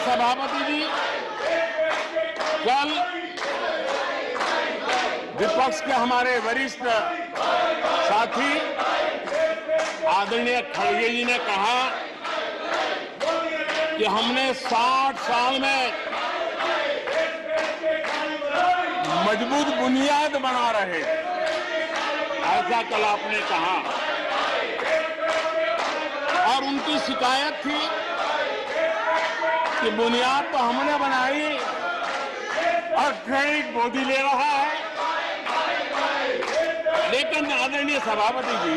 सभापति जी, कल विपक्ष के हमारे वरिष्ठ साथी आदरणीय खड़गे जी ने कहा कि हमने 60 साल में मजबूत बुनियाद बना रहे, ऐसा कल आपने कहा। और उनकी शिकायत थी कि बुनियाद तो हमने बनाई और क्रेडिट मोदी ले रहा है। लेकिन आदरणीय सभापति जी,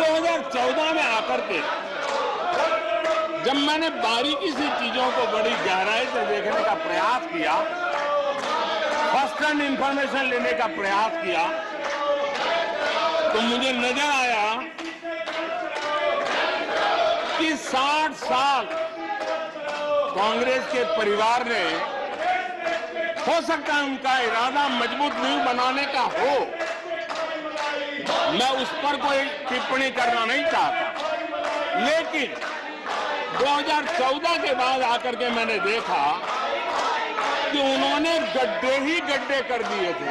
2014 में आकर के जब मैंने बारीकी से चीजों को बड़ी गहराई से देखने का प्रयास किया, फर्स्ट हैंड इंफॉर्मेशन लेने का प्रयास किया, तो मुझे नजर आया कि 60 साल कांग्रेस के परिवार ने, हो सकता है उनका इरादा मजबूत नींव बनाने का हो, मैं उस पर कोई टिप्पणी करना नहीं चाहता, लेकिन 2014 के बाद आकर के मैंने देखा कि उन्होंने गड्ढे ही गड्ढे कर दिए थे।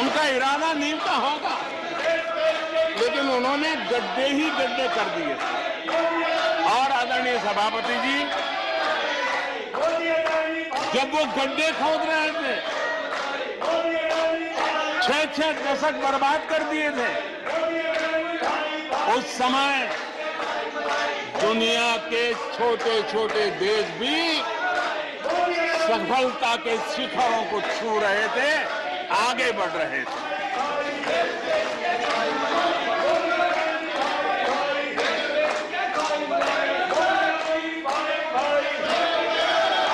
उनका इरादा नींव का होगा, लेकिन उन्होंने गड्ढे ही गड्ढे कर दिए थे। और आदरणीय सभापति जी, जब वो गड्ढे खोद रहे थे, 6 दशक बर्बाद कर दिए थे, उस समय दुनिया के छोटे छोटे देश भी सफलता के शिखरों को छू रहे थे, आगे बढ़ रहे थे।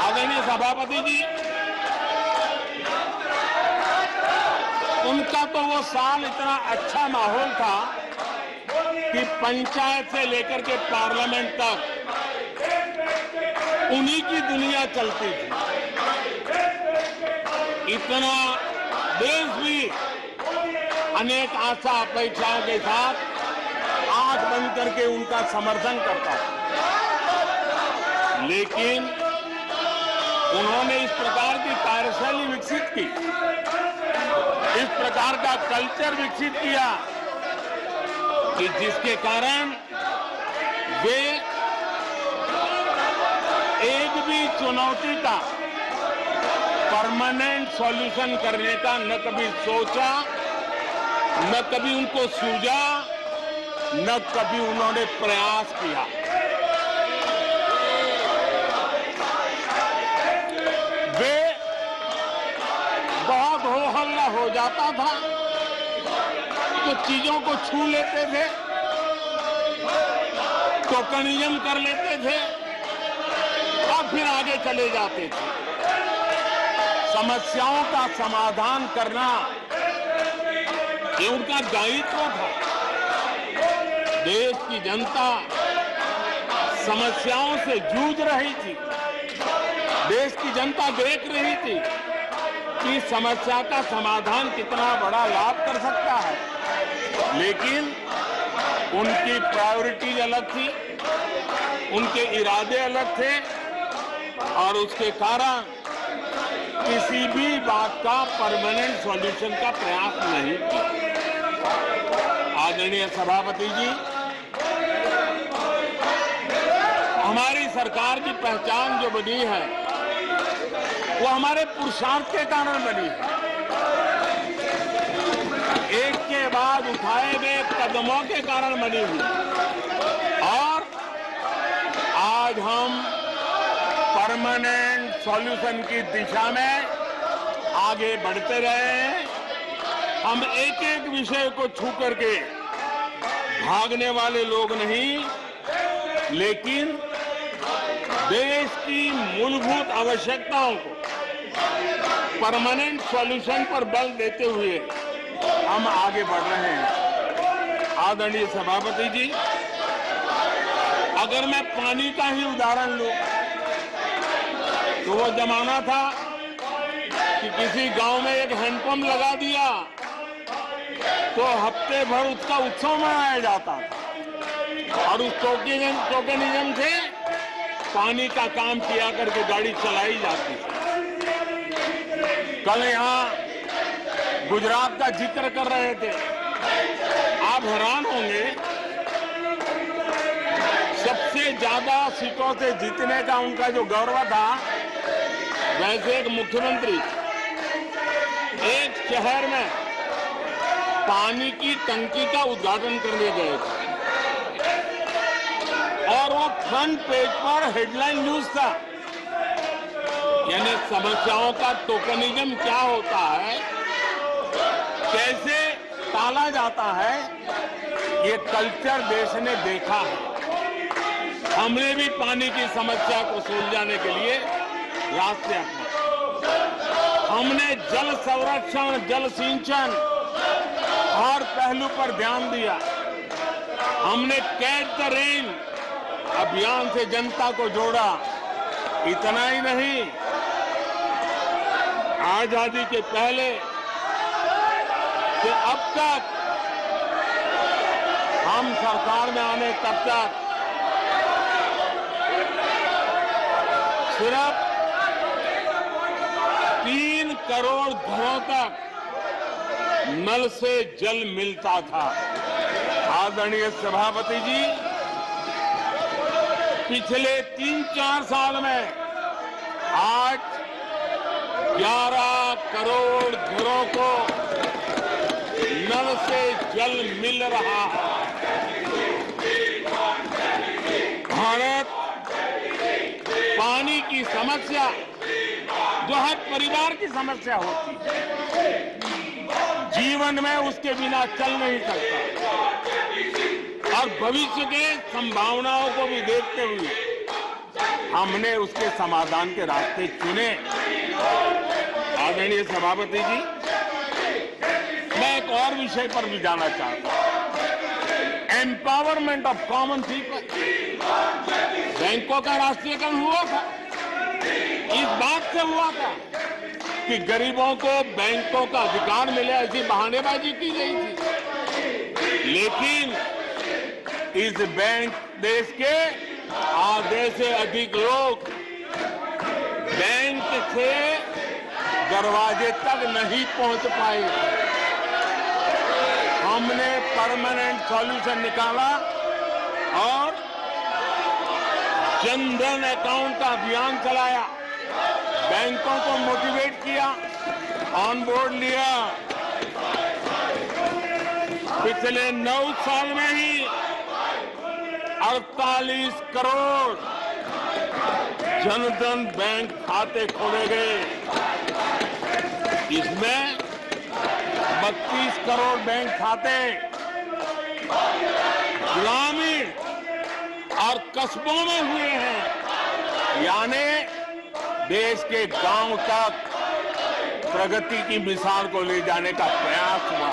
आदरणीय सभापति जी, उनका तो वो साल इतना अच्छा माहौल था कि पंचायत से लेकर के पार्लियामेंट तक उन्हीं की दुनिया चलती थी। इतना देश भी अनेक आशा अपेक्षाओं के साथ आंख बंद करके उनका समर्थन करता था, लेकिन उन्होंने इस प्रकार की कार्यशैली विकसित की, इस प्रकार का कल्चर विकसित किया कि जिसके कारण वे एक भी चुनौती का परमानेंट सॉल्यूशन करने का न कभी सोचा, न कभी उनको सूझा, न कभी उन्होंने प्रयास किया। वे बहुत हो हल्ला हो जाता था तो चीजों को छू लेते थे, टोकनिज्म कर लेते थे और फिर आगे चले जाते थे। समस्याओं का समाधान करना ये उनका दायित्व था। देश की जनता समस्याओं से जूझ रही थी, देश की जनता देख रही थी कि समस्या का समाधान कितना बड़ा लाभ कर सकता है, लेकिन उनकी प्रायोरिटीज अलग थी, उनके इरादे अलग थे और उसके कारण किसी भी बात का परमानेंट सॉल्यूशन का प्रयास नहीं किया। आदरणीय सभापति जी, हमारी सरकार की पहचान जो बनी है वो हमारे पुरुषार्थ के कारण बनी है, एक के बाद उठाए गए कदमों के कारण बनी हुई। और आज हम परमानेंट सॉल्यूशन की दिशा में आगे बढ़ते रहे हैं। हम एक एक विषय को छू करके भागने वाले लोग नहीं, लेकिन देश की मूलभूत आवश्यकताओं को परमानेंट सॉल्यूशन पर बल देते हुए हम आगे बढ़ रहे हैं। आदरणीय सभापति जी, अगर मैं पानी का ही उदाहरण लूं तो वो जमाना था कि किसी गांव में एक हैंडपंप लगा दिया तो हफ्ते भर उसका उत्सव मनाया जाता था और उस टोकनिज्म से पानी का काम किया करके गाड़ी चलाई जाती थी। कल यहाँ गुजरात का जिक्र कर रहे थे, आप हैरान होंगे, सबसे ज्यादा सीटों से जीतने का उनका जो गौरव था, वैसे एक मुख्यमंत्री एक शहर में पानी की टंकी का उद्घाटन करने गए थे और वो फ्रंट पेज पर हेडलाइन न्यूज था। यानी समस्याओं का टोकनिज्म क्या होता है, कैसे टाला जाता है, ये कल्चर देश ने देखा है। हमने भी पानी की समस्या को सुलझाने के लिए रास्ते अपनाए। हमने जल संरक्षण, जल सिंचन हर पहलू पर ध्यान दिया। हमने कैच द रेन अभियान से जनता को जोड़ा। इतना ही नहीं, आजादी के पहले से अब तक हम सरकार में आने तब तक सिर्फ 3 करोड़ घरों तक नल से जल मिलता था। आदरणीय सभापति जी, पिछले 3-4 साल में आज 11 करोड़ घरों को नल से जल मिल रहा है। भारत पानी की समस्या जो हर परिवार की समस्या होती है, जीवन में उसके बिना चल नहीं सकता और भविष्य के संभावनाओं को भी देखते हुए हमने उसके समाधान के रास्ते चुने। आदरणीय सभापति जी, मैं एक और विषय पर भी जाना चाहता हूं। Empowerment of common people. बैंकों का राष्ट्रीयकरण हुआ था, इस बात से हुआ था कि गरीबों को बैंकों का अधिकार मिले, ऐसी बहानेबाजी की गई थी। लेकिन इस बैंक देश के आधे से अधिक लोग बैंक से दरवाजे तक नहीं पहुंच पाए। हमने परमानेंट सॉल्यूशन निकाला और जन धन अकाउंट का अभियान चलाया, बैंकों को मोटिवेट किया, ऑन बोर्ड लिया। पिछले 9 साल में ही 48 करोड़ जनधन बैंक खाते खोले गए। इसमें 32 करोड़ बैंक खाते ग्रामीण और कस्बों में हुए हैं। यानी देश के गांव तक प्रगति की मिसाल को ले जाने का प्रयास हुआ।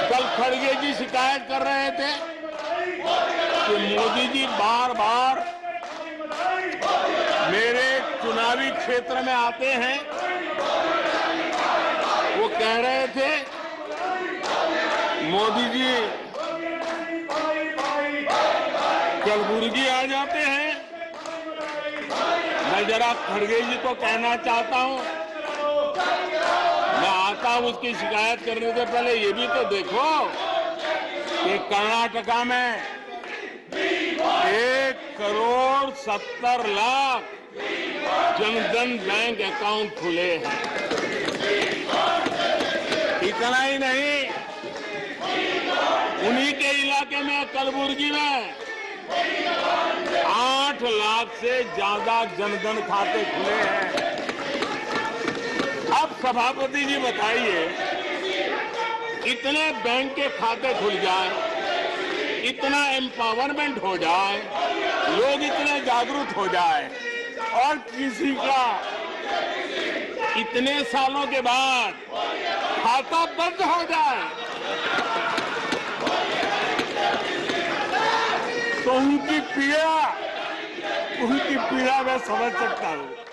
कल खड़गे जी शिकायत कर रहे थे कि मोदी जी बार बार मेरे चुनावी क्षेत्र में आते हैं। वो कह रहे थे मोदी जी कलबुर्गी आ जाते हैं। मैं जरा खड़गे जी को कहना चाहता हूं, मैं आता हूं उसकी शिकायत करने से पहले ये भी तो देखो कि कर्नाटका में 1,70,00,000 जनधन बैंक अकाउंट खुले हैं। इतना ही नहीं, उन्हीं के इलाके में कलबुर्गी में 8 लाख से ज्यादा जनधन खाते खुले हैं। अब सभापति जी बताइए, इतने बैंक के खाते खुल जाए, इतना एम्पावरमेंट हो जाए, लोग इतने जागरूक हो जाए और किसी का इतने सालों के बाद खाता बंद हो जाए तो उनकी पीड़ा मैं समझ सकता हूं।